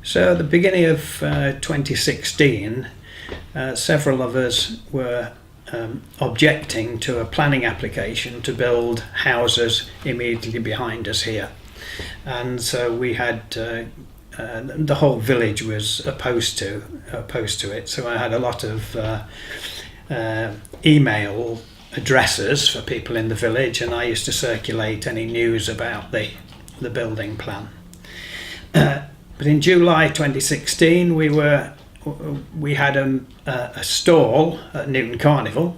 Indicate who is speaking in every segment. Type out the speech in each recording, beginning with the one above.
Speaker 1: So at the beginning of 2016, several of us were objecting to a planning application to build houses immediately behind us here. And so we had the whole village was opposed to it. So I had a lot of email addresses for people in the village, and I used to circulate any news about the building plan. But in July 2016, we had a stall at Newton Carnival,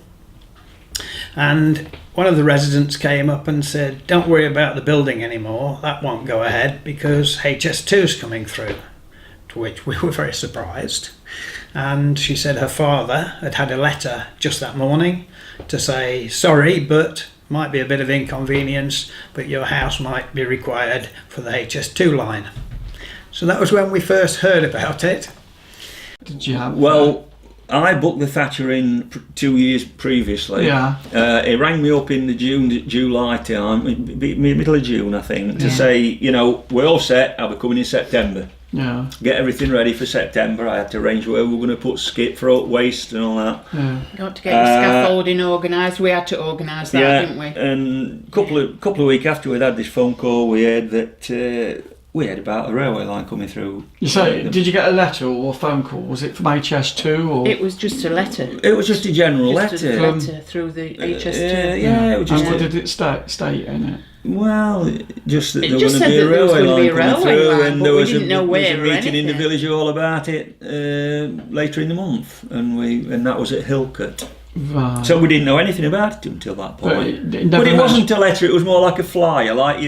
Speaker 1: and one of the residents came up and said, "Don't worry about the building anymore, that won't go ahead because HS2 is coming through," to which we were very surprised. And she said her father had a letter just that morning to say, "Sorry, but might be a bit of inconvenience, but your house might be required for the HS2 line." So that was when we first heard about it.
Speaker 2: Did you have?
Speaker 3: Well, I booked the Thatcher in 2 years previously.
Speaker 2: Yeah.
Speaker 3: He rang me up in the July time, middle of June, I think, to say, we're all set. I'll be coming in September.
Speaker 2: Yeah.
Speaker 3: Get everything ready for September. I had to arrange where we were going to put skip, throw up waste and all that.
Speaker 2: Yeah.
Speaker 4: Got to get your scaffolding organised. We had to organise that, didn't we?
Speaker 3: And a couple of weeks after we'd had this phone call, we heard that we had about a railway line coming through.
Speaker 2: So, did you get a letter or a phone call? Was it from HS2 or?
Speaker 4: It was just a letter.
Speaker 3: It was just a general letter.
Speaker 4: A letter through the HS2.
Speaker 3: Yeah, it was just.
Speaker 2: And what did it state in it?
Speaker 3: Well, just that there was
Speaker 4: just
Speaker 3: going to be a
Speaker 4: said that there was
Speaker 3: railway
Speaker 4: going to be
Speaker 3: line
Speaker 4: a
Speaker 3: coming
Speaker 4: railway
Speaker 3: through,
Speaker 4: line,
Speaker 3: and
Speaker 4: but
Speaker 3: there
Speaker 4: we
Speaker 3: was
Speaker 4: didn't know
Speaker 3: a
Speaker 4: where or
Speaker 3: meeting in the
Speaker 4: anything.
Speaker 3: village all about it later in the month, and that was at Hillcote.
Speaker 2: Right.
Speaker 3: So we didn't know anything about it until that
Speaker 2: But
Speaker 3: point.
Speaker 2: it
Speaker 3: But
Speaker 2: never
Speaker 3: it wasn't a letter; it was more like a flyer, like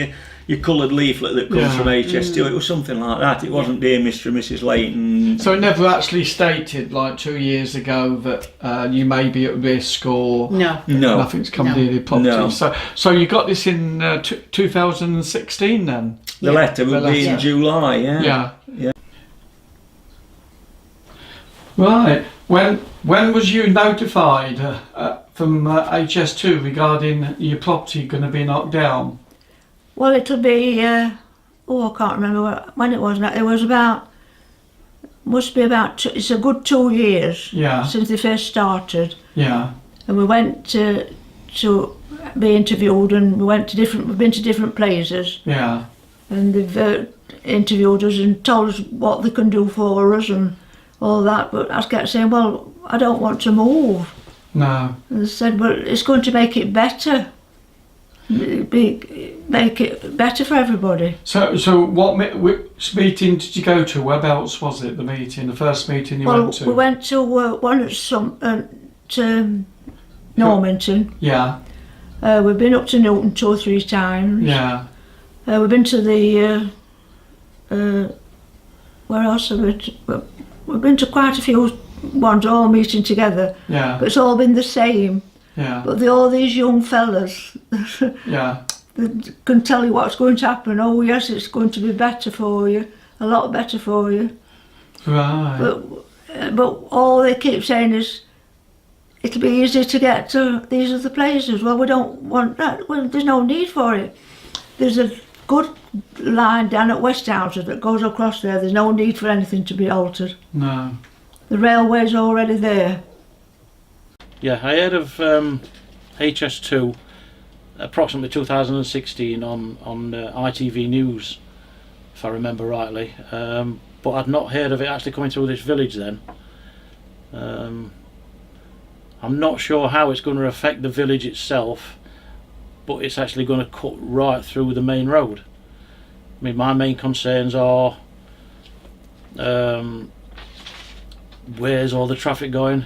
Speaker 3: your coloured leaflet that comes
Speaker 2: Yeah.
Speaker 3: from HS2. It was something like that. It wasn't "Dear Mr. and Mrs. Layton."
Speaker 2: So it never actually stated, like 2 years ago, that you may be at risk or
Speaker 4: No.
Speaker 2: nothing's come near the property.
Speaker 3: No.
Speaker 2: So you got this in 2016 then?
Speaker 3: The letter would
Speaker 2: The
Speaker 3: be in
Speaker 2: letter.
Speaker 3: July.
Speaker 2: Yeah.
Speaker 3: Yeah.
Speaker 2: Right. When was you notified from HS2 regarding your property going to be knocked down?
Speaker 5: Well, it'll be, I can't remember when it was now. It was must be about, it's a good 2 years
Speaker 2: Yeah.
Speaker 5: since they first started.
Speaker 2: Yeah.
Speaker 5: And we went to be interviewed, and we've been to different places,
Speaker 2: Yeah.
Speaker 5: and they've interviewed us and told us what they can do for us and all that. But I kept saying, well, I don't want to move.
Speaker 2: No.
Speaker 5: And they said, well, it's going to make it better. Make it better for everybody.
Speaker 2: So which meeting did you go to? Whereabouts was it? The first meeting you went to?
Speaker 5: We went to one to Normanton.
Speaker 2: Yeah.
Speaker 5: We've been up to Newton 2 or 3 times.
Speaker 2: Yeah.
Speaker 5: We've been to the where else have we've been to quite a few ones, all meeting together.
Speaker 2: Yeah.
Speaker 5: But it's all been the same.
Speaker 2: Yeah.
Speaker 5: But all these young fellas
Speaker 2: Yeah.
Speaker 5: that can tell you what's going to happen. Oh yes, it's going to be better for you, a lot better for you.
Speaker 2: Right.
Speaker 5: But all they keep saying is, it'll be easy to get to these other places. Well, we don't want that. Well, there's no need for it. There's a good line down at Westhouses that goes across there. There's no need for anything to be altered.
Speaker 2: No.
Speaker 5: The railway's already there.
Speaker 6: Yeah, I heard of HS2 approximately 2016 on ITV News, if I remember rightly. But I'd not heard of it actually coming through this village then. I'm not sure how it's going to affect the village itself, but it's actually going to cut right through the main road. I mean, my main concerns are where's all the traffic going?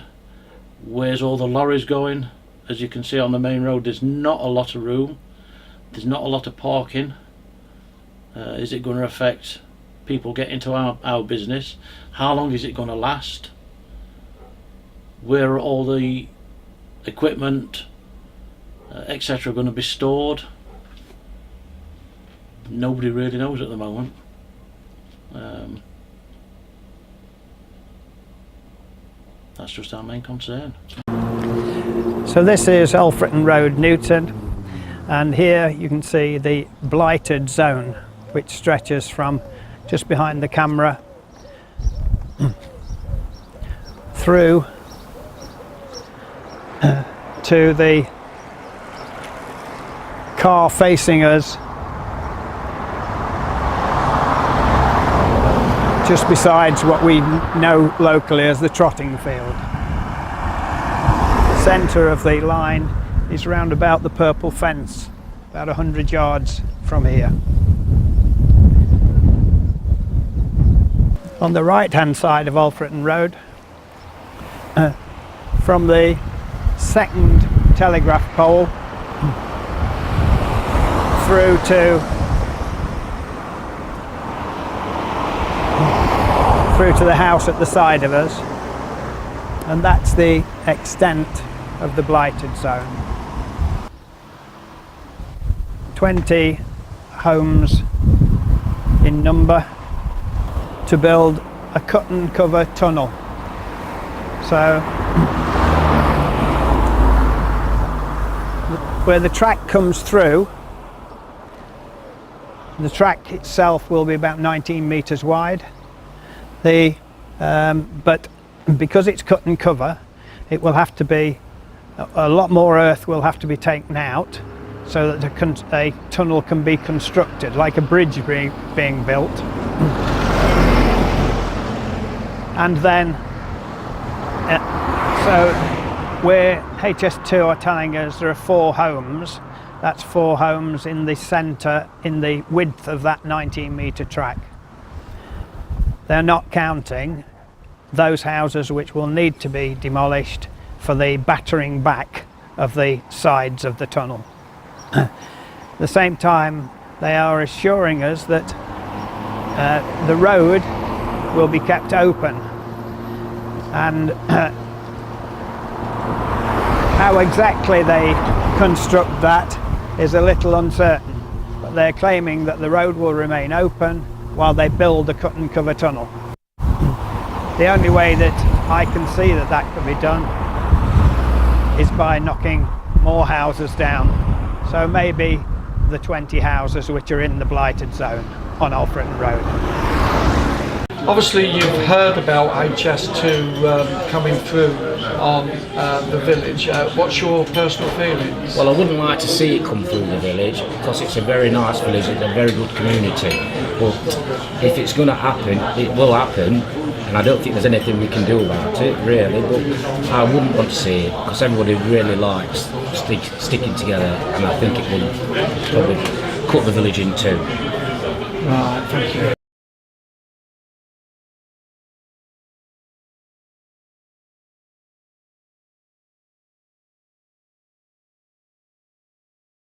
Speaker 6: Where's all the lorries going? As you can see on the main road, there's not a lot of room. There's not a lot of parking. Is it going to affect people getting to our business? How long is it going to last? Where are all the equipment, etc. going to be stored? Nobody really knows at the moment. That's just our main concern.
Speaker 1: So this is Alfreton Road, Newton, and here you can see the Blighted zone, which stretches from just behind the camera through to the car facing us just besides what we know locally as the trotting field. The centre of the line is round about the purple fence, about 100 yards from here. On the right hand side of Alfreton Road, from the second telegraph pole through to the house at the side of us, and that's the extent of the blighted zone. 20 homes in number to build a cut and cover tunnel. So where the track comes through, the track itself will be about 19 metres wide. But because it's cut and cover, it will have to be a lot more earth will have to be taken out so that a tunnel can be constructed, like a bridge being built. And then, so where HS2 are telling us there are 4 homes, that's 4 homes in the centre, in the width of that 19-metre track. They're not counting those houses which will need to be demolished for the battering back of the sides of the tunnel. At the same time, they are assuring us that the road will be kept open, and how exactly they construct that is a little uncertain, but they're claiming that the road will remain open while they build the cut and cover tunnel. The only way that I can see that that can be done is by knocking more houses down. So maybe the 20 houses which are in the blighted zone on Alfreton Road.
Speaker 2: Obviously you've heard about HS2 coming through on the village. What's your personal feelings?
Speaker 7: Well, I wouldn't like to see it come through the village because it's a very nice village, it's a very good community. But if it's going to happen, it will happen, and I don't think there's anything we can do about it, really. But I wouldn't want to see it because everybody really likes sticking together, and I think it will probably cut the village in two.
Speaker 2: Right, thank you.